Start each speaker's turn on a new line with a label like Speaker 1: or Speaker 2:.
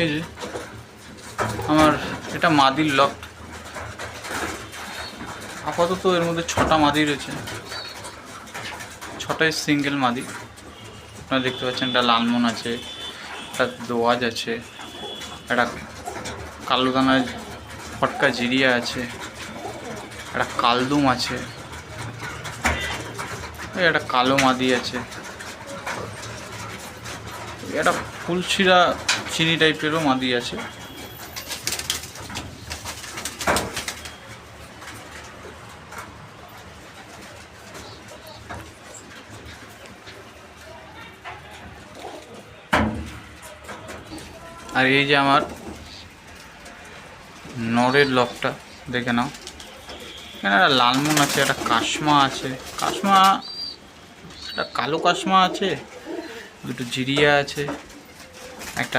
Speaker 1: এই যে আমার এটা মাদির লক, আপাতত এর মধ্যে 6টা মাদি রয়েছে, 6টাই সিঙ্গেল মাদি। আপনারা দেখতে পাচ্ছেন একটা লালমন আছে, একটা দোয়াজ আছে, একটা কালো দানার ফটকা জিরিয়া আছে, একটা কালদুম আছে, একটা কালো মাদি আছে, একটা ফুলছিরা চিনি টাইপেরও মাদি আছে। আর এই যে আমার নরের লকটা দেখে নাও, এখানে একটা লালমন আছে, একটা কাশমা আছে, কাশমা একটা কালো কাশমা আছে, দুটো জিরিয়া আছে, একটা